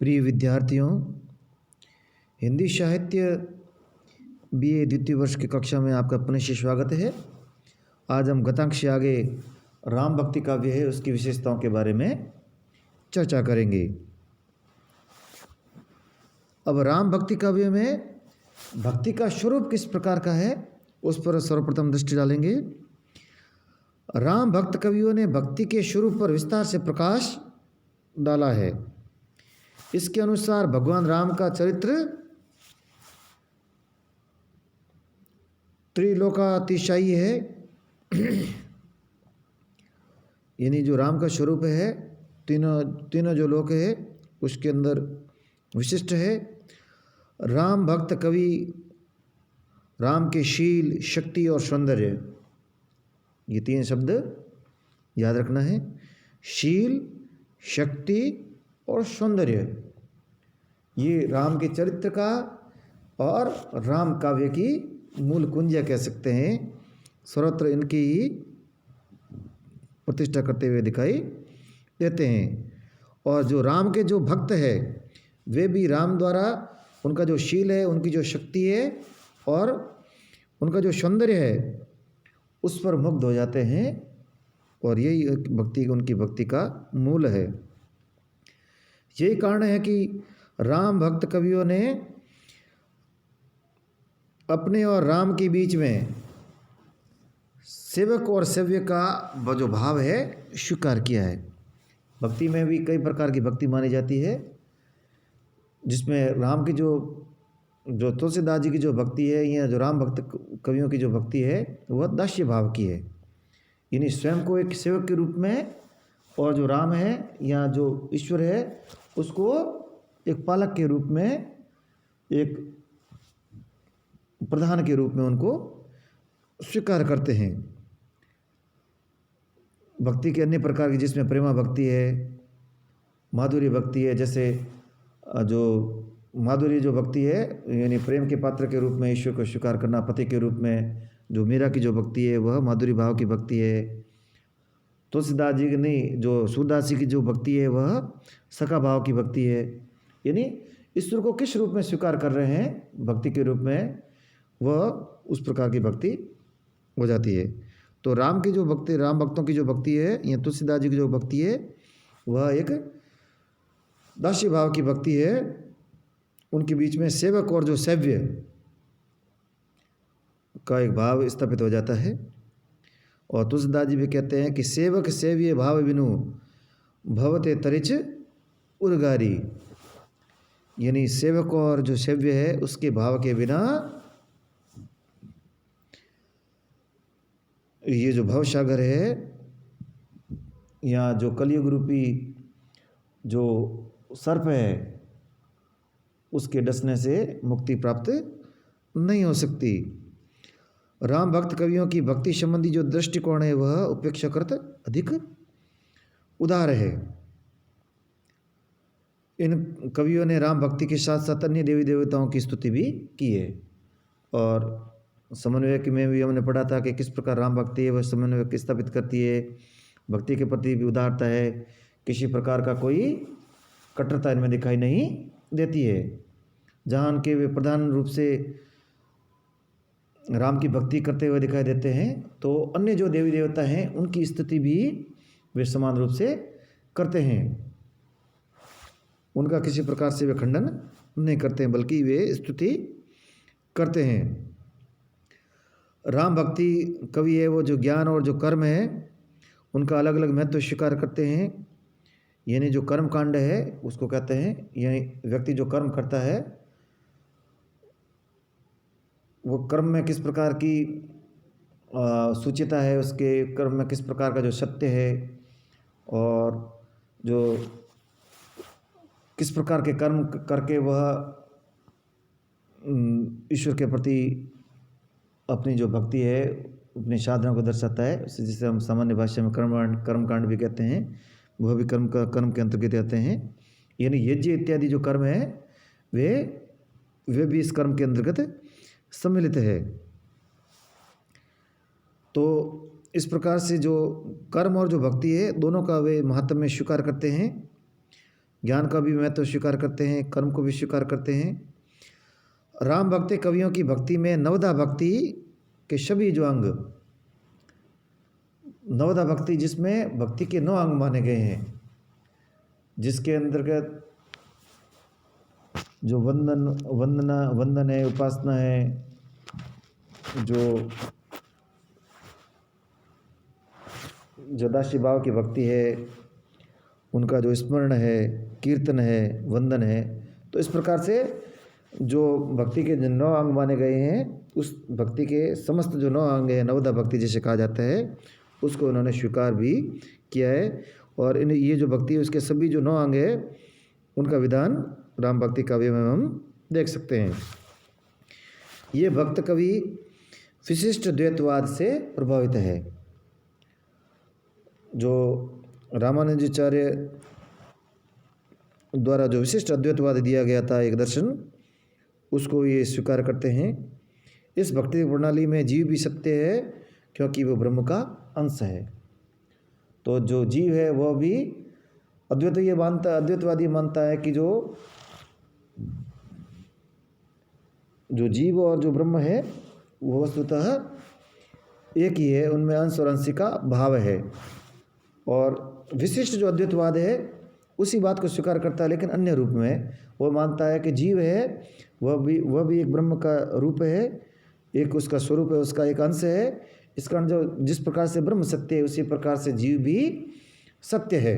प्रिय विद्यार्थियों, हिंदी साहित्य बीए द्वितीय वर्ष की कक्षा में आपका पुनः से स्वागत है। आज हम गतांक से आगे राम भक्ति काव्य है उसकी विशेषताओं के बारे में चर्चा करेंगे। अब राम भक्ति काव्य में भक्ति का स्वरूप किस प्रकार का है उस पर सर्वप्रथम दृष्टि डालेंगे। राम भक्त कवियों ने भक्ति के स्वरूप पर विस्तार से प्रकाश डाला है। इसके अनुसार भगवान राम का चरित्र त्रिलोकातिशायी है, यानी जो राम का स्वरूप है तीनों जो लोक है उसके अंदर विशिष्ट है। राम भक्त कवि राम के शील, शक्ति और सौंदर्य, ये तीन शब्द याद रखना है। शील, शक्ति और सौंदर्य, ये राम के चरित्र का और राम काव्य की मूल कुंजिया कह सकते हैं। सर्वत्र इनकी ही प्रतिष्ठा करते हुए दिखाई देते हैं। और जो राम के जो भक्त है वे भी राम द्वारा उनका जो शील है, उनकी जो शक्ति है और उनका जो सौंदर्य है उस पर मुग्ध हो जाते हैं, और यही भक्ति उनकी भक्ति का मूल है। यही कारण है कि राम भक्त कवियों ने अपने और राम के बीच में सेवक और सेव्य का जो भाव है स्वीकार किया है। भक्ति में भी कई प्रकार की भक्ति मानी जाती है, जिसमें राम की जो तुलसीदास जी की जो भक्ति है या जो राम भक्त कवियों की जो भक्ति है वह दास्य भाव की है, यानी स्वयं को एक सेवक के रूप में, और जो राम है या जो ईश्वर है उसको एक पालक के रूप में, एक प्रधान के रूप में उनको स्वीकार करते हैं। भक्ति के अन्य प्रकार की जिसमें प्रेमा भक्ति है, माधुरी भक्ति है, जैसे जो माधुरी जो भक्ति है यानी प्रेम के पात्र के रूप में ईश्वर को स्वीकार करना, पति के रूप में जो मीरा की जो भक्ति है वह माधुरी भाव की भक्ति है। तुलसीदास जी की नहीं, जो सूरदास जी की जो भक्ति है वह सखा भाव की भक्ति है, यानी ईश्वर को किस रूप में स्वीकार कर रहे हैं भक्ति के रूप में, वह उस प्रकार की भक्ति हो जाती है। तो राम की जो भक्ति, राम भक्तों की जो भक्ति है या तुलसीदास जी की जो भक्ति है वह एक दास्य भाव की भक्ति है। उनके बीच में सेवक और जो सेव्य का एक भाव स्थापित हो जाता है। और तुलसीदास जी भी कहते हैं कि सेवक सेव्य भाव बिनु भवते तरिच उर्गारी, यानी सेवक और जो सेव्य है उसके भाव के बिना ये जो भवसागर है या जो कलयुग रूपी जो सर्प है उसके डसने से मुक्ति प्राप्त नहीं हो सकती। राम भक्त कवियों की भक्ति संबंधी जो दृष्टिकोण है वह उपेक्षाकृत अधिक उदार है। इन कवियों ने राम भक्ति के साथ साथ अन्य देवी देवताओं की स्तुति भी की है। और समन्वयक में भी हमने पढ़ा था कि किस प्रकार राम भक्ति है वह समन्वयक स्थापित करती है। भक्ति के प्रति भी उदारता है, किसी प्रकार का कोई कट्टरता इनमें दिखाई नहीं देती है। जहाँ उनके वे प्रधान रूप से राम की भक्ति करते हुए दिखाई देते हैं, तो अन्य जो देवी देवता हैं उनकी स्तुति भी वे समान रूप से करते हैं। उनका किसी प्रकार से वे खंडन नहीं करते हैं, बल्कि वे स्तुति करते हैं। राम भक्ति कवि है वो जो ज्ञान और जो कर्म है उनका अलग अलग महत्व स्वीकार करते हैं। यानी जो कर्म कांड है उसको कहते हैं, यानी व्यक्ति जो कर्म करता है वो कर्म में किस प्रकार की सूचिता है, उसके कर्म में किस प्रकार का जो सत्य है और जो किस प्रकार के कर्म करके वह ईश्वर के प्रति अपनी जो भक्ति है अपनी साधना को दर्शाता है, जिसे हम सामान्य भाषा में कर्मकांड भी कहते हैं, वह भी कर्म के अंतर्गत आते हैं। यानी यज्ञ इत्यादि जो कर्म है वे भी इस कर्म के अंतर्गत सम्मिलित है। तो इस प्रकार से जो कर्म और जो भक्ति है दोनों का वे महत्व में स्वीकार करते हैं। ज्ञान का भी महत्व स्वीकार करते हैं, कर्म को भी स्वीकार करते हैं। राम भक्ति कवियों की भक्ति में नवदा भक्ति के सभी जो अंग, नवदा भक्ति जिसमें भक्ति के 9 अंग माने गए हैं, जिसके अंतर्गत जो वंदन है, उपासना है, जो दासी भाव की भक्ति है, उनका जो स्मरण है, कीर्तन है, वंदन है, तो इस प्रकार से जो भक्ति के जो 9 अंग माने गए हैं, उस भक्ति के समस्त जो 9 अंग है, नवदा भक्ति जिसे कहा जाता है, उसको उन्होंने स्वीकार भी किया है। और ये जो भक्ति है उसके सभी जो 9 अंग है, उनका विधान राम भक्ति काव्य में हम देख सकते हैं। ये भक्त कवि विशिष्ट द्वैतवाद से प्रभावित है। जो रामानुजाचार्य द्वारा जो विशिष्ट अद्वैतवाद दिया गया था, एक दर्शन, उसको ये स्वीकार करते हैं। इस भक्ति प्रणाली में जीव भी सत्य है क्योंकि वो ब्रह्म का अंश है। तो जो जीव है वह भी अद्वैतवादी मानता है कि जो जीव और जो ब्रह्म है वो वस्तुतः एक ही है, उनमें अंश और अंशी का भाव है। और विशिष्ट जो अद्वैतवाद है उसी बात को स्वीकार करता है, लेकिन अन्य रूप में। वो मानता है कि जीव है वह भी एक ब्रह्म का रूप है, एक उसका स्वरूप है, उसका एक अंश है। इस कारण जो जिस प्रकार से ब्रह्म सत्य है उसी प्रकार से जीव भी सत्य है।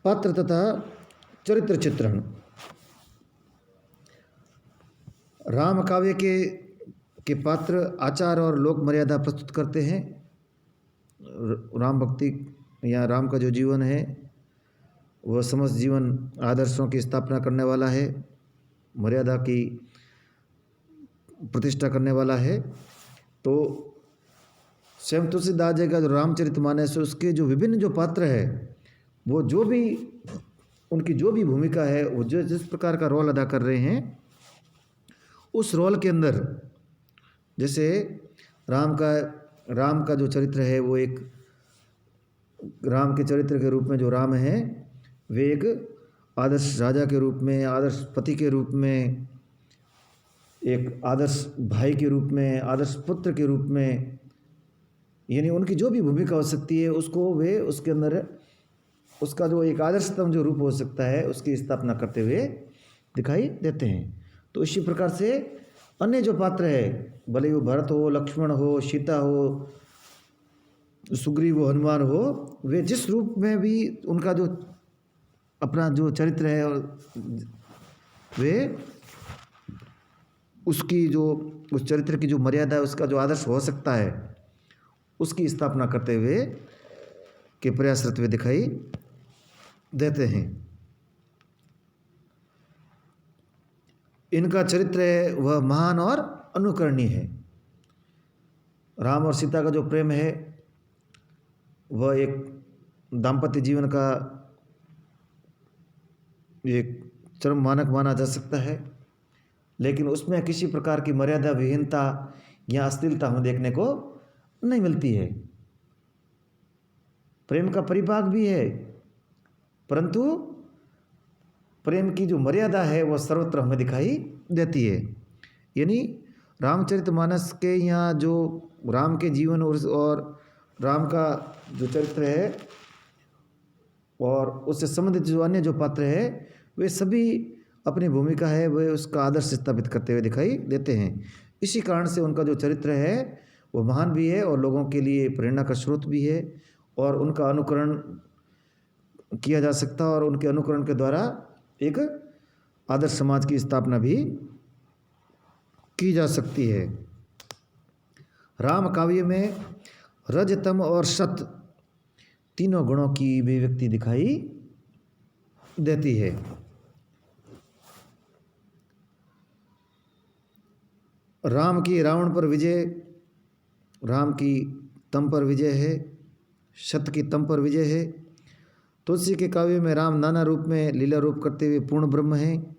पात्र तथा चरित्र चित्रण। राम काव्य के पात्र आचार और लोक मर्यादा प्रस्तुत करते हैं। राम भक्ति या राम का जो जीवन है वह समस्त जीवन आदर्शों की स्थापना करने वाला है, मर्यादा की प्रतिष्ठा करने वाला है। तो स्वयं तुलसीदास जी का जो रामचरितमानस है उसके जो विभिन्न जो पात्र है, वो जो भी उनकी जो भी भूमिका है, वो जो जिस प्रकार का रोल अदा कर रहे हैं, उस रोल के अंदर जैसे राम का जो चरित्र है वो एक राम के चरित्र के रूप में जो राम है वे एक आदर्श राजा के रूप में, आदर्श पति के रूप में, एक आदर्श भाई के रूप में, आदर्श पुत्र के रूप में, यानी उनकी जो भी भूमिका हो सकती है उसको वे उसके अंदर उसका जो एक आदर्शतम जो रूप हो सकता है उसकी स्थापना करते हुए दिखाई देते हैं। तो इसी प्रकार से अन्य जो पात्र है, भले वो भरत हो, लक्ष्मण हो, सीता हो, सुग्रीव हो, हनुमान हो, वे जिस रूप में भी उनका जो अपना जो चरित्र है और वे उसकी जो उस चरित्र की जो मर्यादा है, उसका जो आदर्श हो सकता है, उसकी स्थापना करते हुए के प्रयासरत वे दिखाई देते हैं। इनका चरित्र है वह महान और अनुकरणीय है। राम और सीता का जो प्रेम है वह एक दाम्पत्य जीवन का एक चरम मानक माना जा सकता है, लेकिन उसमें किसी प्रकार की मर्यादा विहीनता या अश्लीलता हमें देखने को नहीं मिलती है। प्रेम का परिपाक भी है, परंतु प्रेम की जो मर्यादा है वह सर्वत्र हमें दिखाई देती है। यानी रामचरितमानस के यहाँ जो राम के जीवन और राम का जो चरित्र है और उससे संबंधित जो अन्य जो पात्र है वे सभी अपनी भूमिका है वे उसका आदर्श स्थापित करते हुए दिखाई देते हैं। इसी कारण से उनका जो चरित्र है वो महान भी है और लोगों के लिए प्रेरणा का स्रोत भी है, और उनका अनुकरण किया जा सकता है और उनके अनुकरण के द्वारा एक आदर्श समाज की स्थापना भी की जा सकती है। राम काव्य में रज, तम और सत तीनों गुणों की अभिव्यक्ति दिखाई देती है। राम की रावण पर विजय, राम की तम पर विजय है, सत की तम पर विजय है। तुलसी के काव्य में राम नाना रूप में लीला रूप करते हुए पूर्ण ब्रह्म हैं,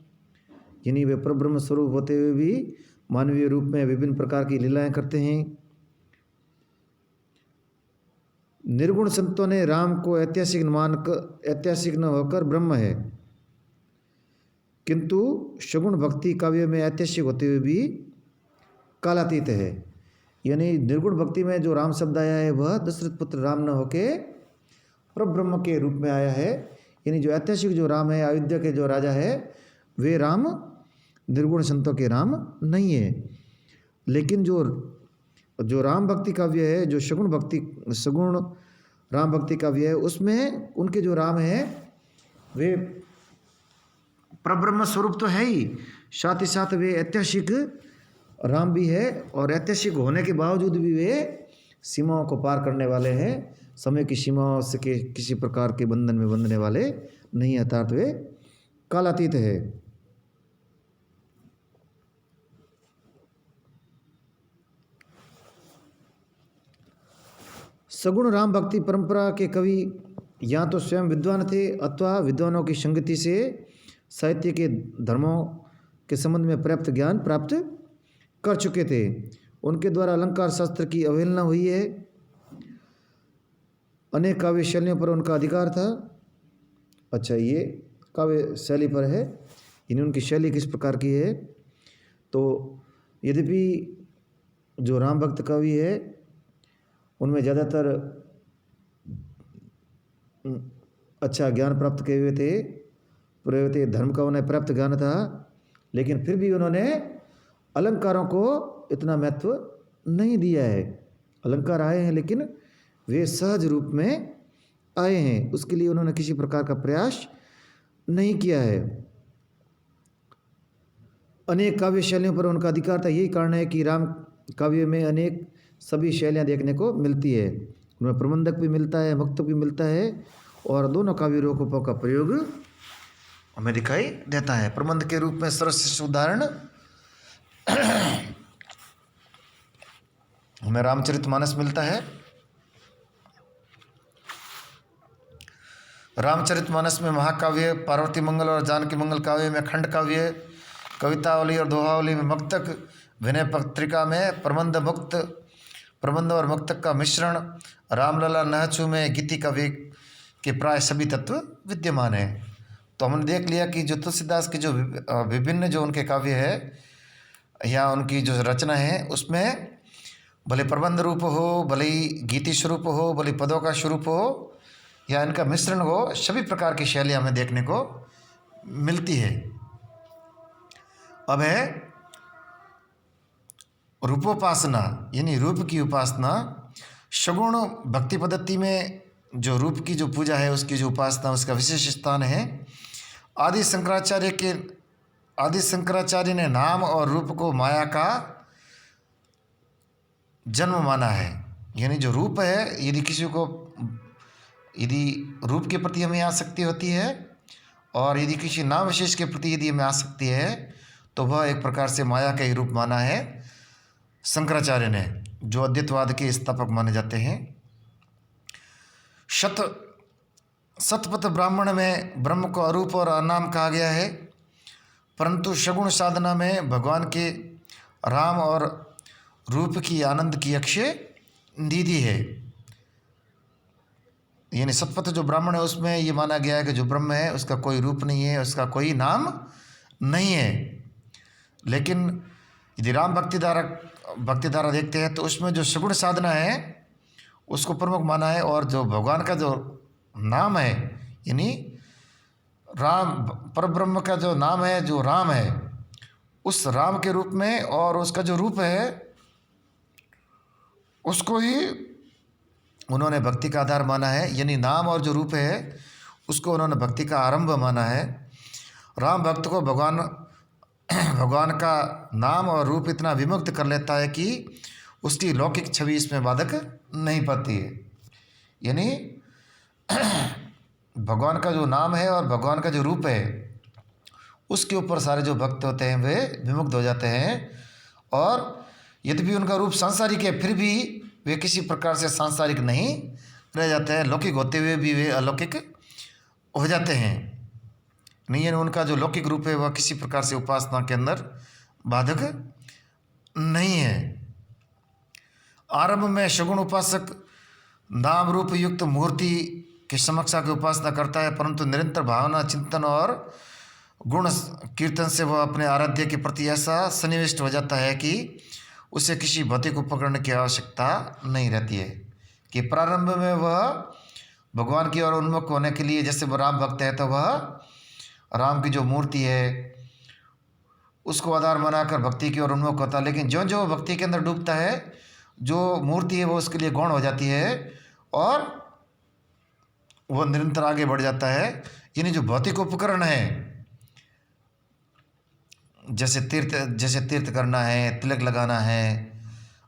यानी वे परब्रह्म स्वरूप होते हुए भी मानवीय रूप में विभिन्न प्रकार की लीलाएं करते हैं। निर्गुण संतों ने राम को ऐतिहासिक न होकर ब्रह्म है, किंतु सगुण भक्ति काव्य में ऐतिहासिक होते हुए भी कालातीत है। यानी निर्गुण भक्ति में जो राम शब्द आया है वह दशरथ पुत्र राम न होके परब्रह्म के रूप में आया है। यानी जो ऐतिहासिक जो राम है, अयोध्या के जो राजा है, वे राम निर्गुण संतों के राम नहीं है। लेकिन जो राम भक्ति काव्य है, जो सगुण राम भक्ति काव्य है, उसमें उनके जो राम है वे परब्रह्म स्वरूप तो है ही, साथ ही साथ वे ऐतिहासिक राम भी है, और ऐतिहासिक होने के बावजूद भी वे सीमाओं को पार करने वाले हैं, समय की सीमाओं से किसी प्रकार के बंधन में बंधने वाले नहीं, अर्थात वे कालातीत है। सगुण राम भक्ति परंपरा के कवि या तो स्वयं विद्वान थे अथवा विद्वानों की संगति से साहित्य के धर्मों के संबंध में पर्याप्त ज्ञान प्राप्त कर चुके थे। उनके द्वारा अलंकार शास्त्र की अवहेलना हुई है, अनेक काव्य शैलियों पर उनका अधिकार था। अच्छा, ये काव्य शैली पर है, यानी उनकी शैली किस प्रकार की है। तो यद्यपि जो राम भक्त कवि है उनमें ज़्यादातर अच्छा ज्ञान प्राप्त किए हुए थे, धर्म का उन्हें प्राप्त ज्ञान था, लेकिन फिर भी उन्होंने अलंकारों को इतना महत्व नहीं दिया है। अलंकार आए हैं लेकिन वे सहज रूप में आए हैं, उसके लिए उन्होंने किसी प्रकार का प्रयास नहीं किया है। अनेक काव्य शैलियों पर उनका अधिकार था। यही कारण है कि राम काव्य में अनेक सभी शैलियाँ देखने को मिलती है। उनमें प्रबंधक भी मिलता है, मुक्त भी मिलता है, और दोनों काव्य रूपों का प्रयोग हमें दिखाई देता है। प्रबंध के रूप में सर्वश्रेष्ठ उदाहरण हमें रामचरितमानस मिलता है। रामचरितमानस में महाकाव्य, पार्वती मंगल और जानकी मंगल काव्य में खंड काव्य, कवितावली और दोहावली में मुक्तक, विनय पत्रिका में प्रबंध और मुक्तक का मिश्रण, रामलला नहचू में गीति काव्य के प्राय सभी तत्व विद्यमान है। तो हमने देख लिया कि जो तुलसीदास की जो विभिन्न जो उनके काव्य है या उनकी जो रचना है, उसमें भले प्रबंध रूप हो, भले ही गीति स्वरूप हो, भले पदों का स्वरूप हो या इनका मिश्रण हो, सभी प्रकार की शैली हमें देखने को मिलती है। अब है रूपोपासना, यानी रूप की उपासना। सगुण भक्ति पद्धति में जो रूप की जो पूजा है, उसकी जो उपासना, उसका विशेष स्थान है। आदि शंकराचार्य ने नाम और रूप को माया का जन्म माना है। यानी जो रूप है, यदि रूप के प्रति हमें आसक्ति होती है और यदि किसी नाम विशेष के प्रति यदि हमें आसक्ति है, तो वह एक प्रकार से माया का ही रूप माना है शंकराचार्य ने, जो अद्वैतवाद के स्थापक माने जाते हैं। शतपथ ब्राह्मण में ब्रह्म को अरूप और अनाम कहा गया है, परंतु सगुण साधना में भगवान के राम और रूप की आनंद की अक्षय निधि है। यानी शतपथ जो ब्राह्मण है उसमें ये माना गया है कि जो ब्रह्म है उसका कोई रूप नहीं है, उसका कोई नाम नहीं है। लेकिन यदि राम भक्तिधारा देखते हैं तो उसमें जो सगुण साधना है उसको प्रमुख माना है, और जो भगवान का जो नाम है, यानी राम परब्रह्म का जो नाम है, जो राम है, उस राम के रूप में और उसका जो रूप है उसको ही उन्होंने भक्ति का आधार माना है। यानी नाम और जो रूप है उसको उन्होंने भक्ति का आरंभ माना है। राम भक्त को भगवान का नाम और रूप इतना विमुक्त कर लेता है कि उसकी लौकिक छवि इसमें बाधक नहीं पाती है। यानी भगवान का जो नाम है और भगवान का जो रूप है उसके ऊपर सारे जो भक्त होते हैं वे विमुक्त हो जाते हैं, और यद्यपि उनका रूप सांसारिक है फिर भी वे किसी प्रकार से सांसारिक नहीं रह जाते हैं, लौकिक होते हुए भी वे अलौकिक हो जाते हैं। नहीं, यानी उनका जो लौकिक रूप है वह किसी प्रकार से उपासना के अंदर बाधक नहीं है। आरंभ में सगुण उपासक नाम रूप युक्त मूर्ति की समक्षा की उपासना करता है, परंतु निरंतर भावना, चिंतन और गुण कीर्तन से वह अपने आराध्य के प्रति ऐसा सन्निविष्ट हो जाता है कि उसे किसी भौतिक उपकरण की आवश्यकता नहीं रहती है। कि प्रारंभ में वह भगवान की ओर उन्मुख होने के लिए, जैसे वह राम भक्त है तो वह राम की जो मूर्ति है उसको आधार बनाकर भक्ति की ओर उन्मुख होता है, लेकिन जो जो भक्ति के अंदर डूबता है, जो मूर्ति है वो उसके लिए गौण हो जाती है और वह निरंतर आगे बढ़ जाता है। यानी जो भौतिक उपकरण है, जैसे तीर्थ करना है, तिलक लगाना है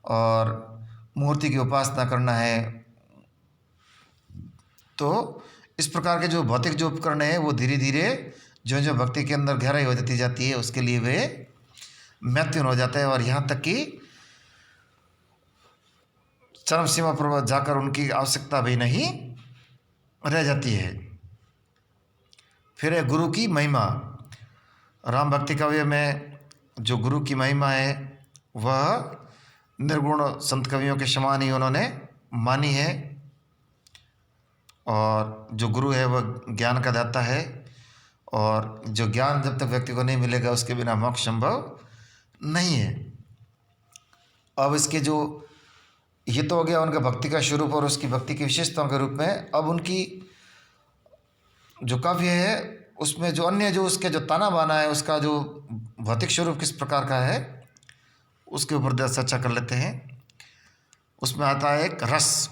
और मूर्ति की उपासना करना है, तो इस प्रकार के जो भौतिक जो उपकरण है वो धीरे धीरे जो जो भक्ति के अंदर गहराई हो जाती जाती है उसके लिए वे महत्वपूर्ण हो जाता है, और यहाँ तक कि चरम सीमा पर जाकर उनकी आवश्यकता भी नहीं रह जाती है। फिर है गुरु की महिमा। राम भक्ति काव्य में जो गुरु की महिमा है वह निर्गुण संत कवियों के समान ही उन्होंने मानी है, और जो गुरु है वह ज्ञान का दाता है, और जो ज्ञान जब तक व्यक्ति को नहीं मिलेगा उसके बिना मोक्ष संभव नहीं है। अब इसके जो ये तो हो गया उनका भक्ति का स्वरूप और उसकी भक्ति की विशेषताओं के रूप में। अब उनकी जो काव्य है उसमें जो अन्य जो उसके जो ताना बाना है, उसका जो भौतिक स्वरूप किस प्रकार का है उसके ऊपर चर्चा कर लेते हैं। उसमें आता है एक रस।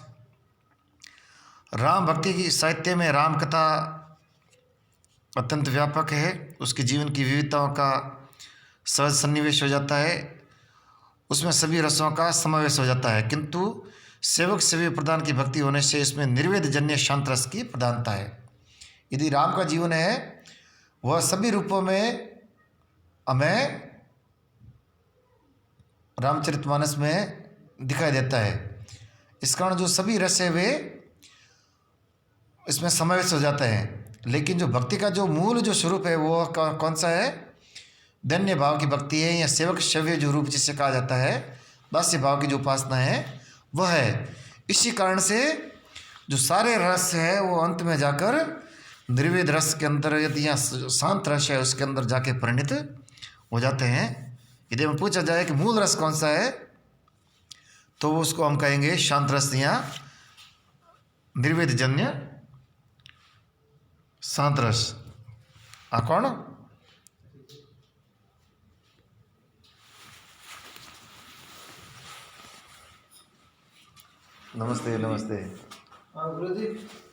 राम भक्ति की साहित्य में राम कथा अत्यंत व्यापक है, उसके जीवन की विविधताओं का सहज सन्निवेश हो जाता है, उसमें सभी रसों का समावेश हो जाता है, किंतु सेवक सेवी प्रधान की भक्ति होने से इसमें निर्वेद जन्य शांत रस की प्रधानता है। यदि राम का जीवन है वह सभी रूपों में हमें रामचरितमानस में दिखाई देता है। इस कारण जो सभी रस है वे इसमें समावेश हो जाते हैं, लेकिन जो भक्ति का जो मूल जो स्वरूप है वो कौन सा है? धन्य भाव की भक्ति है, या सेवक शव्य जो रूप जिसे कहा जाता है, दास्य भाव की जो उपासना है वह है। इसी कारण से जो सारे रस है वो अंत में जाकर निर्वेद रस के अंदर, यदि यहाँ शांत रस है उसके अंदर जाके परिणित हो जाते हैं। यदि हम पूछा जाए कि मूल रस कौन सा है तो उसको हम कहेंगे शांत रस या निर्वेद जन्य शांत रस। कौन? नमस्ते नमस्ते।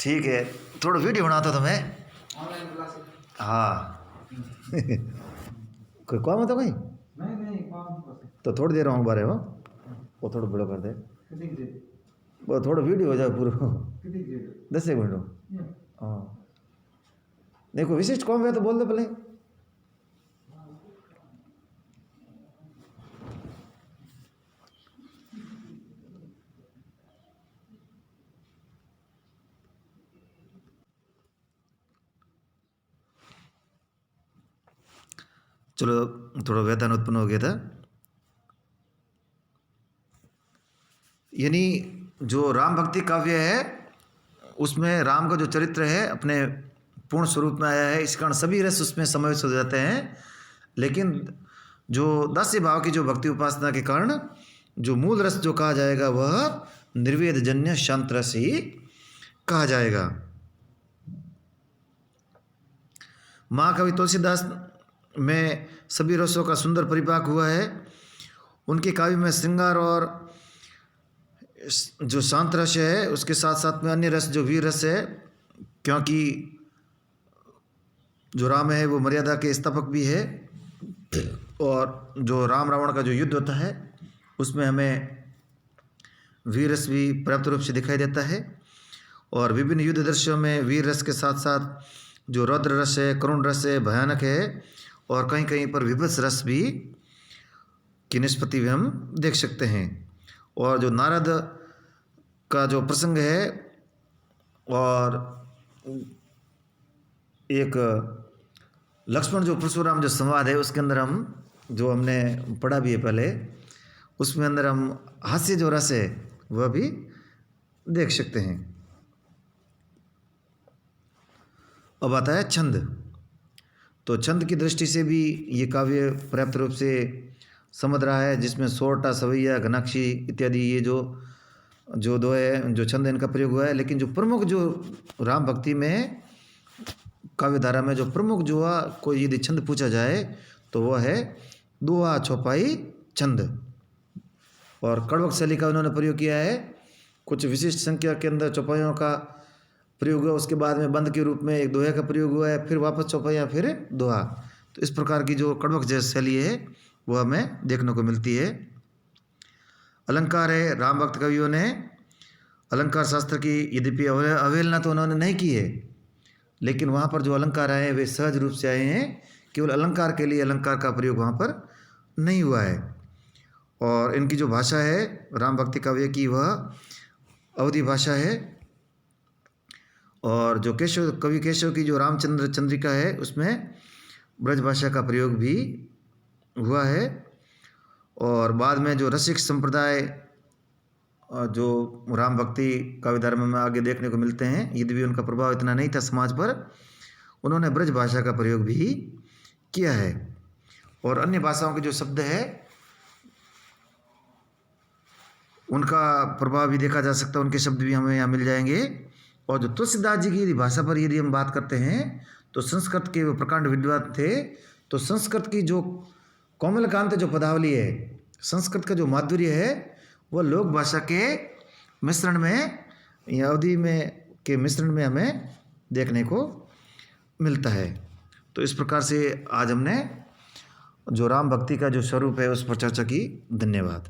ठीक है, थोड़ा वीडियो बनाता था मैं। हाँ कोई काम होता कोई? नहीं तो थोड़ी देर आऊँ बारे हो वो थोड़ा बड़ा कर दे, वो थोड़ा वीडियो हो जाए पूरा 10 मिनट हो। हाँ नहीं कोई विशिष्ट काम है तो बोल दो पहले। चलो थोड़ा व्यवधान उत्पन्न हो गया था। यानी जो राम भक्ति काव्य है उसमें राम का जो चरित्र है अपने पूर्ण स्वरूप में आया है, इस कारण सभी रस उसमें समावेश हो जाते हैं, लेकिन जो दास्य भाव की जो भक्ति उपासना के कारण जो मूल रस जो कहा जाएगा वह निर्वेद जन्य शांत रस ही कहा जाएगा। महाकवि तुलसीदास में सभी रसों का सुंदर परिपाक हुआ है। उनके काव्य में श्रृंगार और जो शांत रस है उसके साथ साथ में अन्य रस जो वीर रस है, क्योंकि जो राम है वो मर्यादा के स्थापक भी है, और जो राम रावण का जो युद्ध होता है उसमें हमें वीर रस भी पर्याप्त रूप से दिखाई देता है। और विभिन्न युद्ध दृश्यों में वीर रस के साथ साथ जो रौद्र रस है, करुण रस है, भयानक है, और कहीं कहीं पर विभत्स रस भी की निष्पत्ति भी हम देख सकते हैं। और जो नारद का जो प्रसंग है और एक लक्ष्मण जो परशुराम जो संवाद है उसके अंदर हम जो हमने पढ़ा भी है पहले, उसमें अंदर हम हास्य जो रस है वह भी देख सकते हैं। अब आता है छंद। तो छंद की दृष्टि से भी ये काव्य पर्याप्त रूप से समझ रहा है, जिसमें सोरठा, सवैया, घनाक्षी इत्यादि ये जो जो दो है जो छंद इनका प्रयोग हुआ है। लेकिन जो प्रमुख जो राम भक्ति में काव्य धारा में जो प्रमुख जो कोई यदि छंद पूछा जाए तो वह है दोहा, चौपाई छंद। और कड़वक शैली का उन्होंने प्रयोग किया है। कुछ विशिष्ट संख्या के अंदर चौपाइयों का प्रयोग हुआ, उसके बाद में बंद के रूप में एक दोहे का प्रयोग हुआ है, फिर वापस चौपाइयाँ, फिर दोहा। तो इस प्रकार की जो कड़वक जैसी शैली है वह हमें देखने को मिलती है। अलंकार है, राम भक्त कवियों ने अलंकार शास्त्र की यद्यपि अवहेलना तो उन्होंने नहीं की है, लेकिन वहाँ पर जो अलंकार आए हैं वे सहज रूप से आए हैं। केवल अलंकार के लिए अलंकार का प्रयोग वहाँ पर नहीं हुआ है। और इनकी जो भाषा है राम भक्ति काव्य की वह अवधी भाषा है। और जो कवि केशव की जो रामचंद्र चंद्रिका है उसमें ब्रज भाषा का प्रयोग भी हुआ है। और बाद में जो रसिक संप्रदाय जो राम भक्ति काव्य धर्म में आगे देखने को मिलते हैं, यद्यपि उनका प्रभाव इतना नहीं था समाज पर, उन्होंने ब्रज भाषा का प्रयोग भी किया है। और अन्य भाषाओं के जो शब्द है उनका प्रभाव भी देखा जा सकता है, उनके शब्द भी हमें यहाँ मिल जाएंगे। और जो तुलसीदास जी की भाषा पर यदि हम बात करते हैं तो संस्कृत के वो प्रकांड विद्वान थे। तो संस्कृत की जो कोमलकांत जो पदावली है, संस्कृत का जो माधुर्य है वह लोक भाषा के मिश्रण में या अवधि में के मिश्रण में हमें देखने को मिलता है। तो इस प्रकार से आज हमने जो राम भक्ति का जो स्वरूप है उस पर चर्चा की। धन्यवाद।